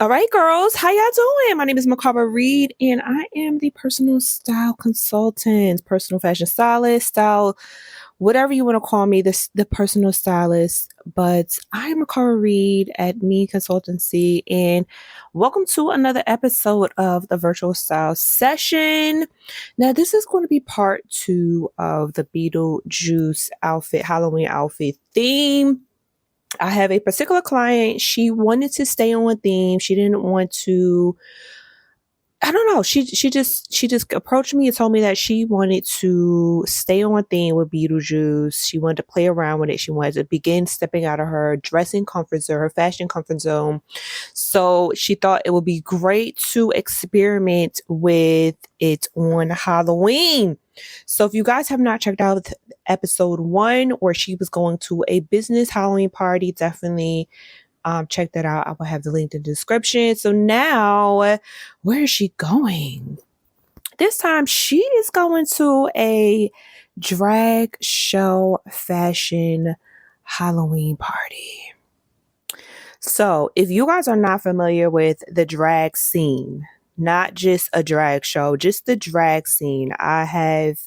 All right, girls, how y'all doing? My name is Mikara Reid, and I am the personal style consultant, personal fashion stylist, style, whatever you want to call me, the personal stylist. But I'm Mikara Reid at MIIEN Consultancy, and welcome to another episode of the Virtual Style Session. Now, this is going to be part two of the Beetlejuice outfit, Halloween outfit theme. I have a particular client. She wanted to stay on theme. She didn't want to. I don't know. She just approached me and told me that she wanted to stay on theme with Beetlejuice. She wanted to play around with it. She wanted to begin stepping out of her dressing comfort zone, her fashion comfort zone. So she thought it would be great to experiment with it on Halloween. So if you guys have not checked out episode one, where she was going to a business Halloween party, definitely check that out. I will have the link in the description. So now, where is she going? This time she is going to a drag show fashion Halloween party. So if you guys are not familiar with the drag scene, not just a drag show, just the drag scene, I have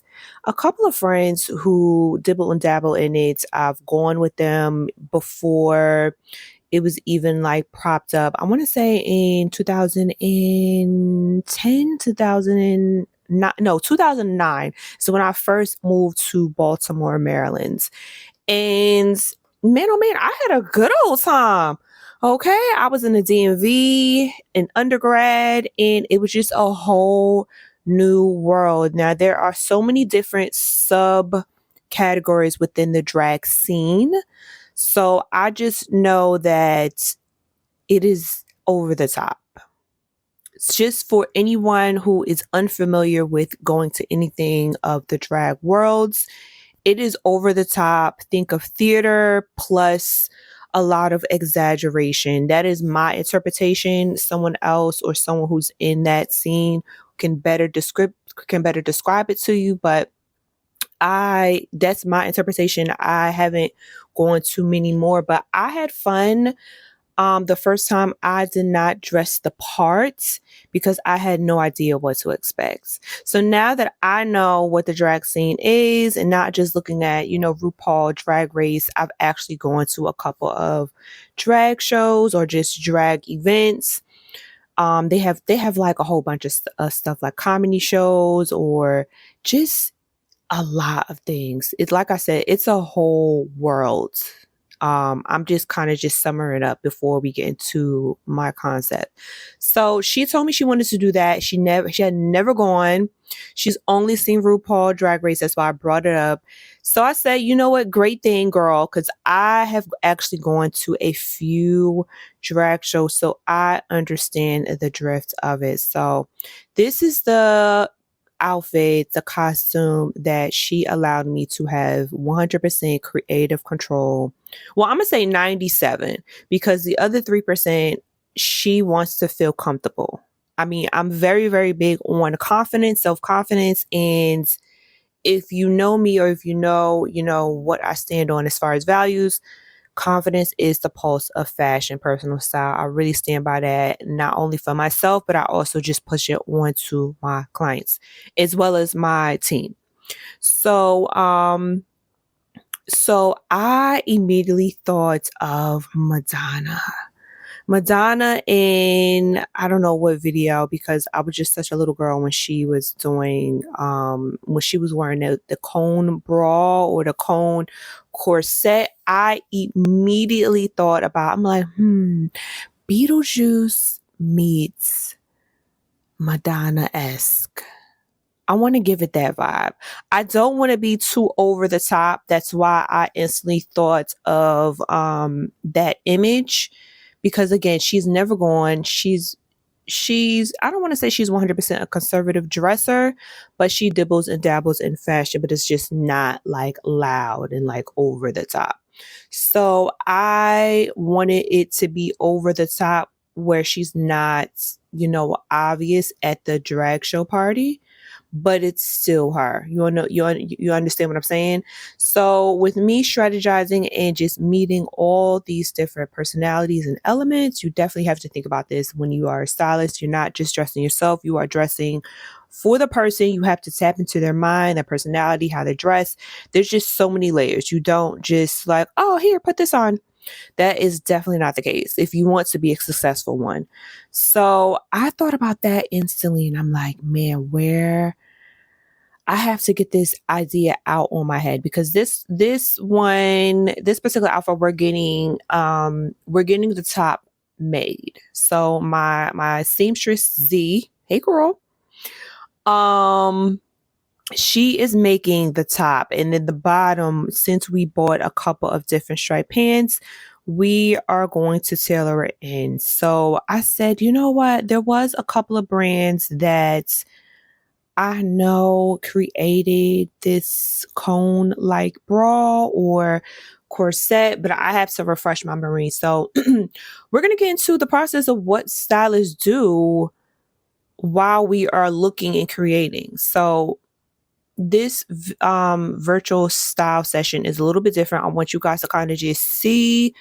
a couple of friends who dibble and dabble in it. I've gone with them before it was even like propped up. I want to say in 2010, 2009, no, 2009. So when I first moved to Baltimore, Maryland. And man, oh man, I had a good old time. Okay, I was in the DMV in undergrad, and it was just a whole new world. Now, there are so many different subcategories within the drag scene. So I just know that it is over the top. It's just for anyone who is unfamiliar with going to anything of the drag worlds, it is over the top. Think of theater plus a lot of exaggeration. That is my interpretation. Someone else or someone who's in that scene can better describe it to you, but that's my interpretation. I haven't gone to many more, but I had fun. The first time I did not dress the part because I had no idea what to expect. So now that I know what the drag scene is and not just looking at, RuPaul Drag Race, I've actually gone to a couple of drag shows or just drag events. They have like a whole bunch of stuff like comedy shows or just a lot of things. It's like I said, it's a whole world. I'm just kind of just summing it up before we get into my concept. So she told me she wanted to do that. She had never gone. She's only seen RuPaul Drag Race. That's why I brought it up. So I said, you know what? Great thing, girl. Cause I have actually gone to a few drag shows. So I understand the drift of it. So this is the outfit, the costume that she allowed me to have 100% creative control. Well, I'm going to say 97 because the other 3%, she wants to feel comfortable. I mean, I'm very, very big on confidence, self-confidence. And if you know me or if you know what I stand on as far as values, confidence is the pulse of fashion, personal style. I really stand by that, not only for myself, but I also just push it on to my clients as well as my team. So, so I immediately thought of Madonna in I don't know what video because I was just such a little girl when she was doing when she was wearing the cone bra or the cone corset. I immediately thought about I'm like, Beetlejuice meets Madonna-esque. I want to give it that vibe. I don't want to be too over the top. That's why I instantly thought of that image because again, she's never gone. She's I don't want to say she's 100% a conservative dresser, but she dibbles and dabbles in fashion, but it's just not like loud and like over the top. So I wanted it to be over the top where she's not, obvious at the drag show party, but it's still her. You understand what I'm saying? So with me strategizing and just meeting all these different personalities and elements, you definitely have to think about this when you are a stylist. You're not just dressing yourself, you are dressing for the person. You have to tap into their mind, their personality, how they dress. There's just so many layers. You don't just like, oh, here, put this on. That is definitely not the case if you want to be a successful one. So I thought about that instantly and I'm like, man, where I have to get this idea out on my head because this particular outfit we're getting the top made. So my seamstress Z, hey girl, um she is making the top, and then the bottom, since we bought a couple of different striped pants, we are going to tailor it in. So I said, you know what? There was a couple of brands that I know created this cone like bra or corset, but I have to refresh my memory. So we're going to get into the process of what stylists do while we are looking and creating. So this virtual style session is a little bit different. I want you guys to kind of just see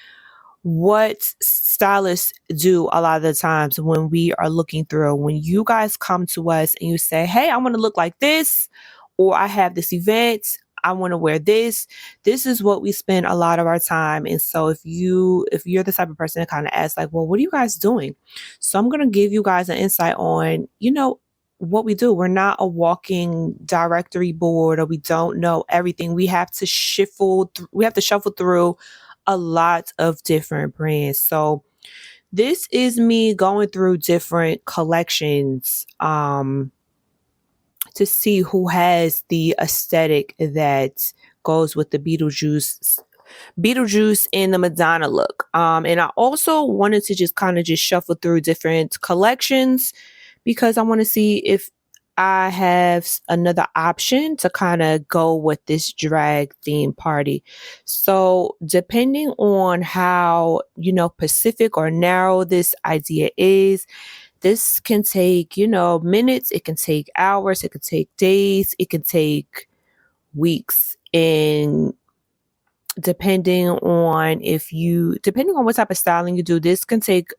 what stylists do a lot of the times when we are looking through. When you guys come to us and you say, hey, I want to look like this, or I have this event, I want to wear this. This is what we spend a lot of our time. And so if you're the type of person that kind of asks like, well, what are you guys doing? So I'm going to give you guys an insight on, what we do. We're not a walking directory board, or we don't know everything. We have to shuffle through a lot of different brands. So this is me going through different collections to see who has the aesthetic that goes with the Beetlejuice and the Madonna look. And I also wanted to just kind of just shuffle through different collections because I want to see if I have another option to kind of go with this drag theme party. So depending on how, Pacific or narrow this idea is, this can take, minutes, it can take hours, it can take days, it can take weeks. And depending on what type of styling you do, this can take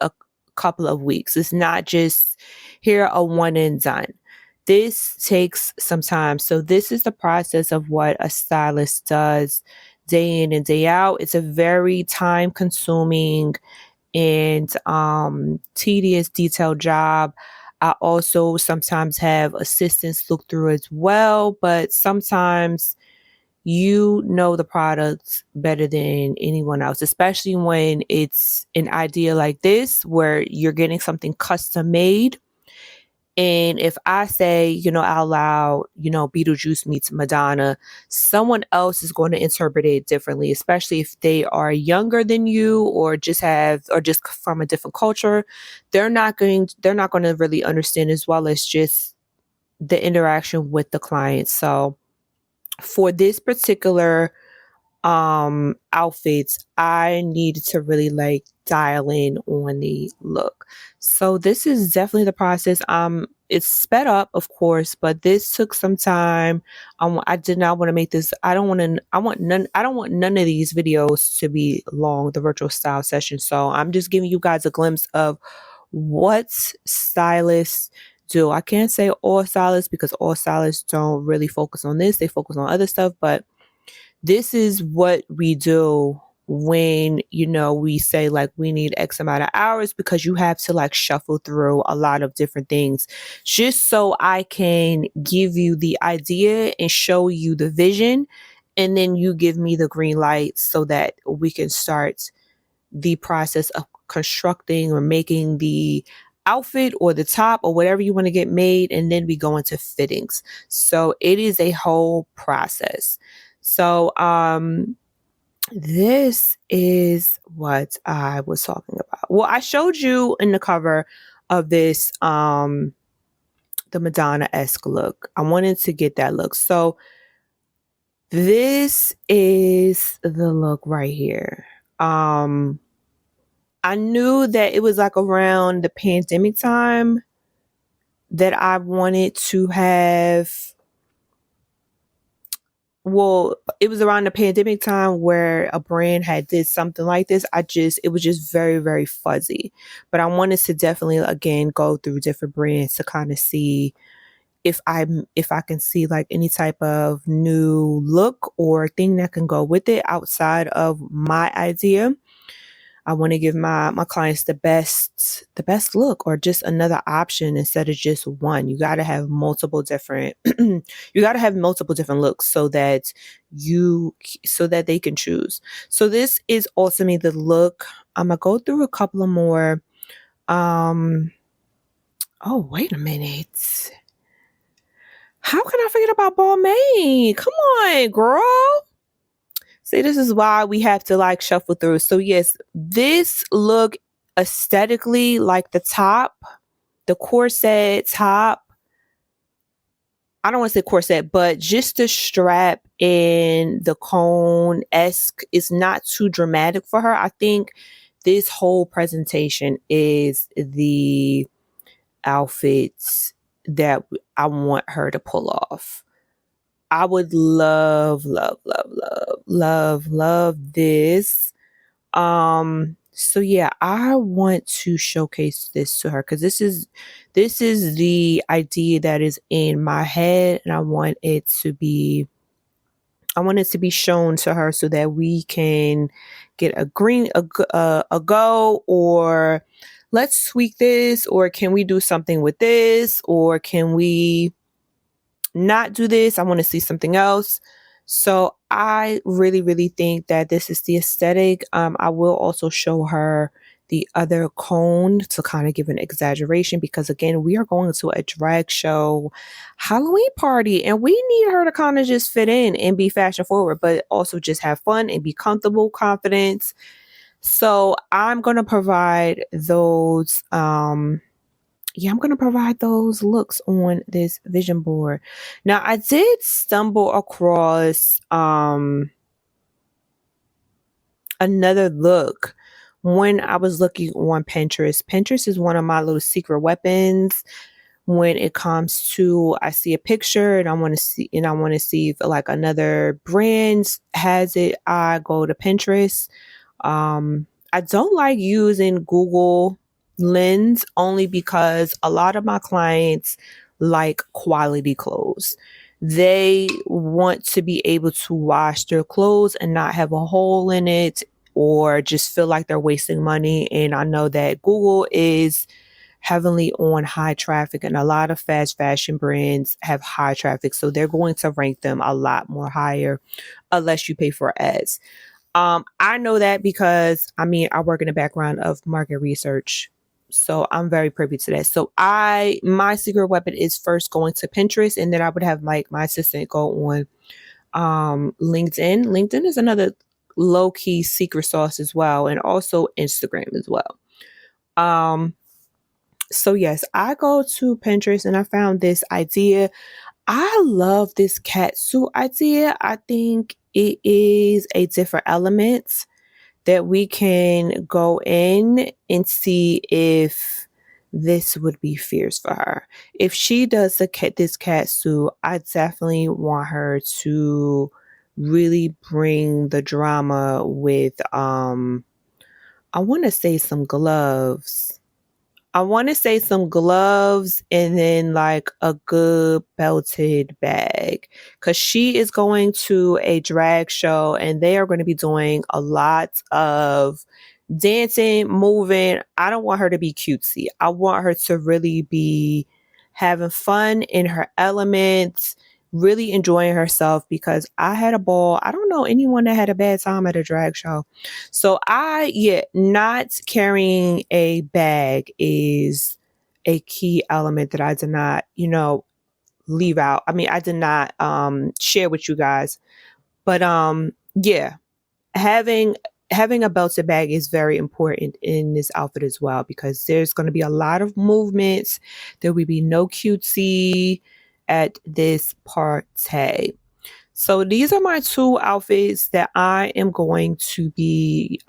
a couple of weeks. It's not just here a one and done. This takes some time. So this is the process of what a stylist does day in and day out. It's a very time consuming and tedious detailed job. I also sometimes have assistants look through as well, but sometimes the products better than anyone else, especially when it's an idea like this where you're getting something custom made. And if I say, out loud, Beetlejuice meets Madonna, someone else is going to interpret it differently, especially if they are younger than you or just from a different culture. They're not going to really understand as well as just the interaction with the client. So for this particular outfits, I needed to really like dial in on the look. So this is definitely the process. It's sped up, of course, but this took some time. I did not want to make this. I don't want none of these videos to be long, the virtual style session. So I'm just giving you guys a glimpse of what stylists do. I can't say all stylists because all stylists don't really focus on this. They focus on other stuff, but this is what we do when, we say like we need X amount of hours, because you have to like shuffle through a lot of different things just so I can give you the idea and show you the vision. And then you give me the green light so that we can start the process of constructing or making the outfit or the top or whatever you want to get made. And then we go into fittings. So it is a whole process. So, this is what I was talking about. Well, I showed you in the cover of this, the Madonna-esque look. I wanted to get that look. So this is the look right here. I knew that it was like around the pandemic time that I wanted to have. Well, it was around the pandemic time where a brand had did something like this. It was just very, very fuzzy. But I wanted to definitely again go through different brands to kind of see if I can see like any type of new look or thing that can go with it outside of my idea. I want to give my clients the best look or just another option instead of just one. You got to have multiple different you got to have multiple different looks so that they can choose. So this is ultimately the look. I'm gonna go through a couple of more. um oh, wait a minute. How can I forget about Balmain? Come on, girl. See, this is why we have to like shuffle through. So yes, this look aesthetically, like the top, the corset top. I don't want to say corset, but just the strap and the cone-esque is not too dramatic for her. I think this whole presentation is the outfits that I want her to pull off. I would love, love, love, love, love, love this. So yeah, I want to showcase this to her because this is the idea that is in my head, and I want it to be shown to her so that we can get a go, or let's tweak this, or can we do something with this, or can we not do this? I want to see something else. So I really, really think that this is the aesthetic. I will also show her the other cone to kind of give an exaggeration because again, we are going to a drag show Halloween party and we need her to kind of just fit in and be fashion forward, but also just have fun and be comfortable, confident. So I'm going to provide those I'm going to provide those looks on this vision board. Now, I did stumble across another look when I was looking on Pinterest. Pinterest is one of my little secret weapons when it comes to I see a picture and I want to see if like another brand has it. I go to Pinterest. I don't like using Google Lens only because a lot of my clients like quality clothes. They want to be able to wash their clothes and not have a hole in it or just feel like they're wasting money. And I know that Google is heavily on high traffic and a lot of fast fashion brands have high traffic. So they're going to rank them a lot more higher unless you pay for ads. I know that because I work in the background of market research. So I'm very privy to that. So my secret weapon is first going to Pinterest, and then I would have like my assistant go on LinkedIn. LinkedIn is another low key secret sauce as well, and also Instagram as well. So yes, I go to Pinterest and I found this idea. I love this cat suit idea. I think it is a different element that we can go in and see if this would be fierce for her. If she does this cat suit, I definitely want her to really bring the drama with I want to say some gloves. I want to say some gloves and then like a good belted bag because she is going to a drag show and they are going to be doing a lot of dancing, moving. I don't want her to be cutesy. I want her to really be having fun in her elements, really enjoying herself because I had a ball. I don't know anyone that had a bad time at a drag show. So not carrying a bag is a key element that I did not, leave out. I did not share with you guys. But yeah, having having a belted bag is very important in this outfit as well because there's going to be a lot of movements. There will be no cutesy at this party. So these are my two outfits that I am going to be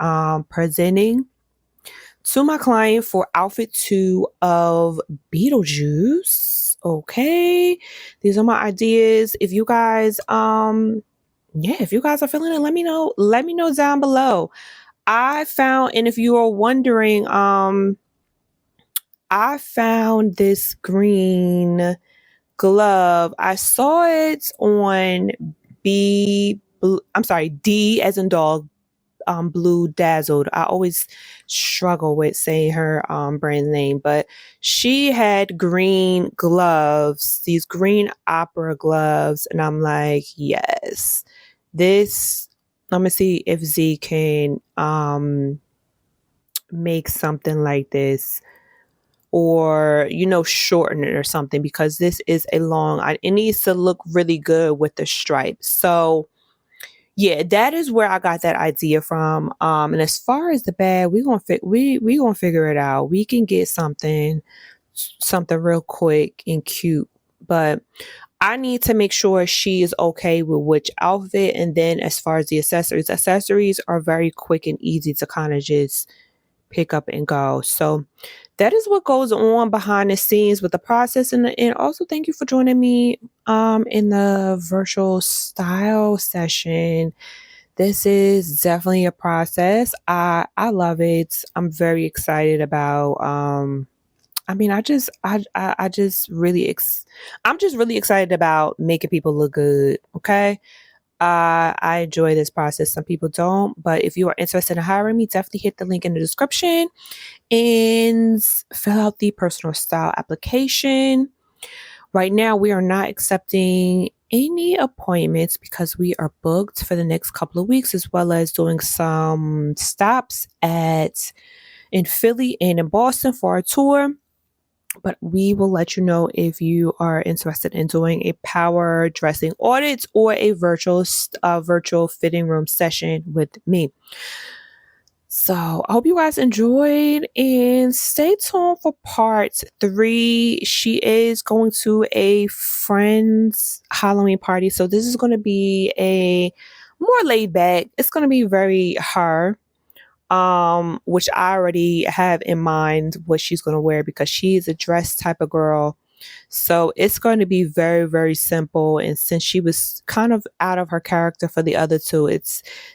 presenting to my client for outfit 2 of Beetlejuice. Okay. These are my ideas. If you guys if you guys are feeling it, let me know. Let me know down below. I found, and if you are wondering, I found this green glove. I saw it on D as in dog, Blue Dazzled. I always struggle with saying her brand name, but she had green gloves, these green opera gloves, and I'm like, yes, this. Let me see if Z can make something like this, or shorten it or something, because this is a long. It needs to look really good with the stripes. So yeah, that is where I got that idea from. And as far as the bag, we gonna figure it out. We can get something real quick and cute, but I need to make sure she is okay with which outfit. And then as far as the accessories are very quick and easy to kind of just pick up and go. So that is what goes on behind the scenes with the process. And also thank you for joining me in the virtual style session. This is definitely a process. I love it. I'm very excited about I'm just really excited about making people look good. Okay. I enjoy this process. Some people don't, but if you are interested in hiring me, definitely hit the link in the description and fill out the personal style application. Right now, we are not accepting any appointments because we are booked for the next couple of weeks, as well as doing some stops in Philly and in Boston for our tour. But we will let you know if you are interested in doing a power dressing audit or a virtual fitting room session with me. So I hope you guys enjoyed, and stay tuned for part 3. She is going to a friend's Halloween party. So this is going to be a more laid back. It's going to be very her. Which I already have in mind what she's going to wear, because she's a dress type of girl. So it's going to be very, very simple. And since she was kind of out of her character for the other two,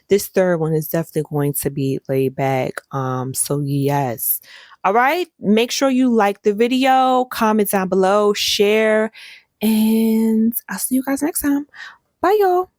this third one is definitely going to be laid back. So yes. All right. Make sure you like the video, comment down below, share, and I'll see you guys next time. Bye, y'all.